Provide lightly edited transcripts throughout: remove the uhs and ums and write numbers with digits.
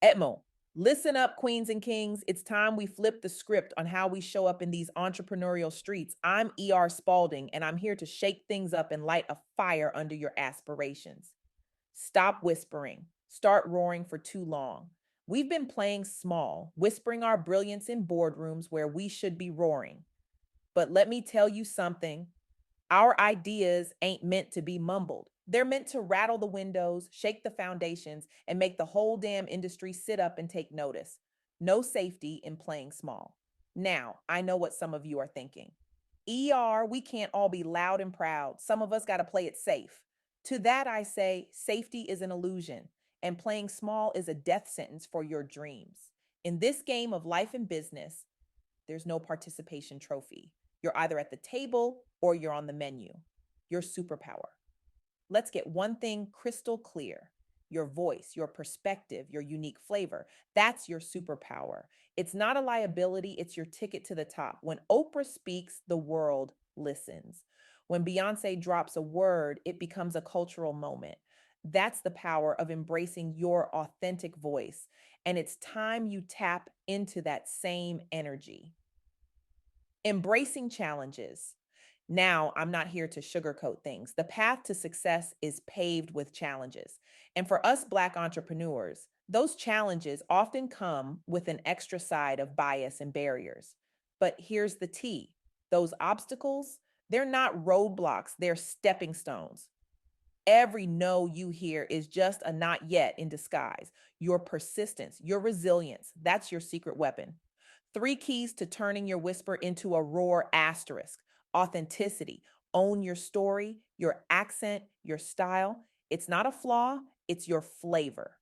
Etmo, listen up, queens and kings. It's time we flip the script on how we show up in these entrepreneurial streets. I'm ER Spaulding, and I'm here to shake things up and light a fire under your aspirations. Stop whispering. Start roaring for too long. We've been playing small, whispering our brilliance in boardrooms where we should be roaring. But let me tell you something, our ideas ain't meant to be mumbled. They're meant to rattle the windows, shake the foundations, and make the whole damn industry sit up and take notice. No safety in playing small. Now, I know what some of you are thinking. We can't all be loud and proud. Some of us got to play it safe. To that, I say safety is an illusion, and playing small is a death sentence for your dreams. In this game of life and business, there's no participation trophy. You're either at the table or you're on the menu. Your superpower. Let's get one thing crystal clear: your voice, your perspective, your unique flavor. That's your superpower. It's not a liability, it's your ticket to the top. When Oprah speaks, the world listens. When Beyonce drops a word, it becomes a cultural moment. That's the power of embracing your authentic voice. And it's time you tap into that same energy. Embracing challenges. Now, I'm not here to sugarcoat things. The path to success is paved with challenges. And for us Black entrepreneurs, those challenges often come with an extra side of bias and barriers. But here's the T: those obstacles, they're not roadblocks, they're stepping stones. Every no you hear is just a not yet in disguise. Your persistence, your resilience, that's your secret weapon. Three keys to turning your whisper into a roar: asterisk. Authenticity. Own your story, your accent, your style. It's not a flaw, it's your flavor.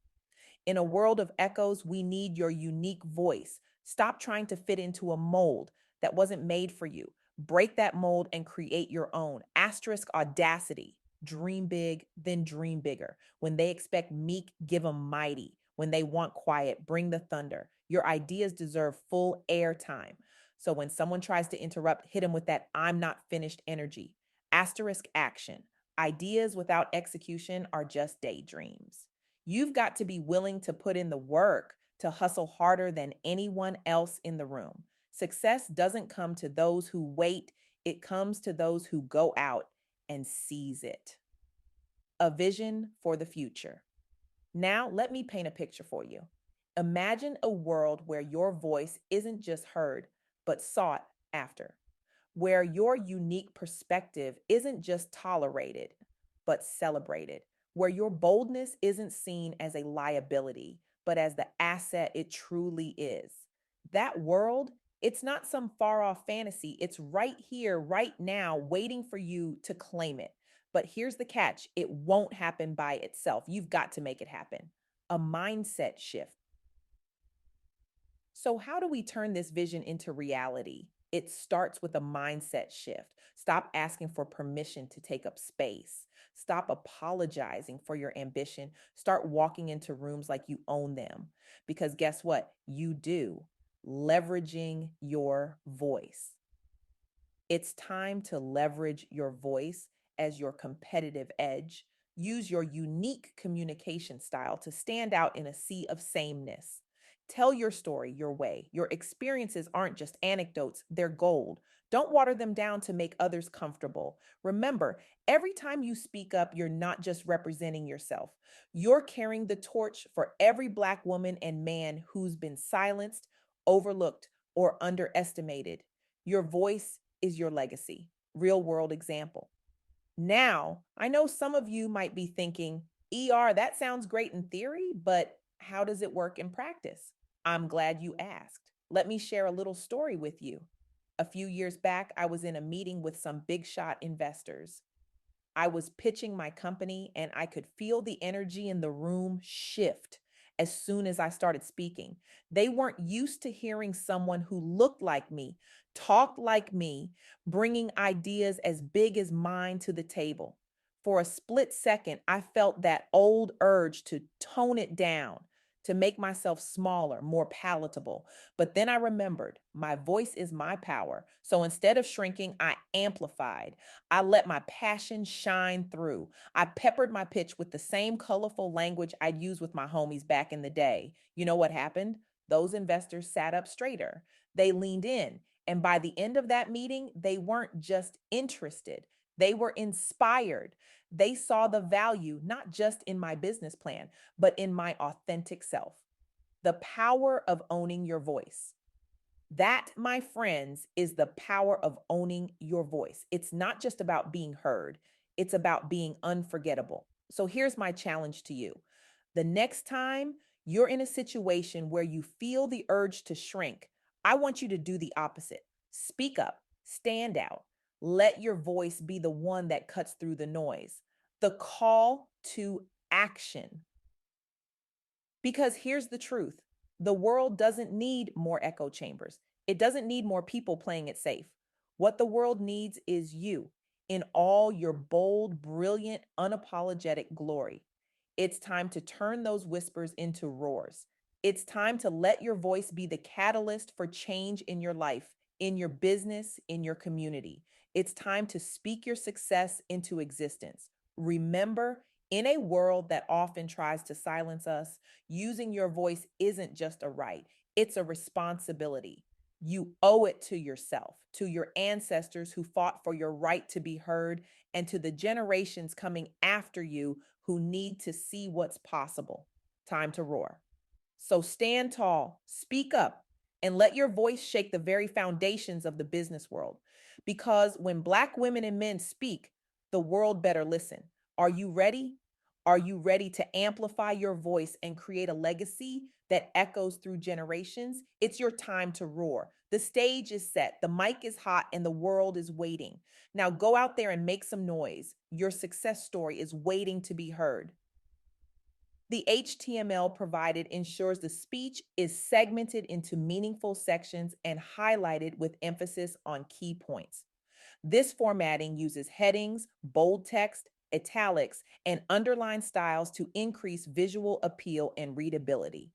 In a world of echoes, we need your unique voice. Stop trying to fit into a mold that wasn't made for you. Break that mold and create your own. Asterisk audacity. Dream big, then dream bigger. When they expect meek, give them mighty. When they want quiet, bring the thunder. Your ideas deserve full airtime. So when someone tries to interrupt, hit them with that "I'm not finished" energy. Asterisk action. Ideas without execution are just daydreams. You've got to be willing to put in the work, to hustle harder than anyone else in the room. Success doesn't come to those who wait, it comes to those who go out and seize it. A vision for the future. Now, let me paint a picture for you. Imagine a world where your voice isn't just heard, but sought after, where your unique perspective isn't just tolerated, but celebrated, where your boldness isn't seen as a liability, but as the asset it truly is. That world, it's not some far off fantasy, it's right here, right now, waiting for you to claim it. But here's the catch: it won't happen by itself. You've got to make it happen. A mindset shift. So, how do we turn this vision into reality? It starts with a mindset shift. Stop asking for permission to take up space. Stop apologizing for your ambition. Start walking into rooms like you own them. Because guess what? You do. Leveraging your voice. It's time to leverage your voice as your competitive edge. Use your unique communication style to stand out in a sea of sameness. Tell your story your way. Your experiences aren't just anecdotes, they're gold. Don't water them down to make others comfortable. Remember, every time you speak up, you're not just representing yourself. You're carrying the torch for every Black woman and man who's been silenced, overlooked, or underestimated. Your voice is your legacy. Real world example. Now, I know some of you might be thinking, that sounds great in theory, but how does it work in practice? I'm glad you asked. Let me share a little story with you. A few years back, I was in a meeting with some big shot investors. I was pitching my company and I could feel the energy in the room shift as soon as I started speaking. They weren't used to hearing someone who looked like me, talked like me, bringing ideas as big as mine to the table. For a split second, I felt that old urge to tone it down, to make myself smaller, more palatable. But then I remembered my voice is my power. So instead of shrinking, I amplified. I let my passion shine through. I peppered my pitch with the same colorful language I'd used with my homies back in the day. You know what happened? Those investors sat up straighter. They leaned in. And by the end of that meeting, they weren't just interested, they were inspired. They saw the value not just in my business plan, but in my authentic self. The power of owning your voice. That, my friends, is the power of owning your voice. It's not just about being heard, it's about being unforgettable. So here's my challenge to you. The next time you're in a situation where you feel the urge to shrink, I want you to do the opposite. Speak up, stand out, let your voice be the one that cuts through the noise. The call to action. Because here's the truth, the world doesn't need more echo chambers, it doesn't need more people playing it safe. What the world needs is you in all your bold, brilliant, unapologetic glory. It's time to turn those whispers into roars. It's time to let your voice be the catalyst for change in your life, in your business, in your community. It's time to speak your success into existence. Remember, in a world that often tries to silence us, using your voice isn't just a right, it's a responsibility. You owe it to yourself, to your ancestors who fought for your right to be heard, and to the generations coming after you who need to see what's possible. Time to roar. So stand tall, speak up, and let your voice shake the very foundations of the business world. Because when Black women and men speak, the world better listen. Are you ready? Are you ready to amplify your voice and create a legacy that echoes through generations? It's your time to roar. The stage is set, the mic is hot, and the world is waiting. Now go out there and make some noise. Your success story is waiting to be heard. The HTML provided ensures the speech is segmented into meaningful sections and highlighted with emphasis on key points. This formatting uses headings, bold text, italics, and underline styles to increase visual appeal and readability.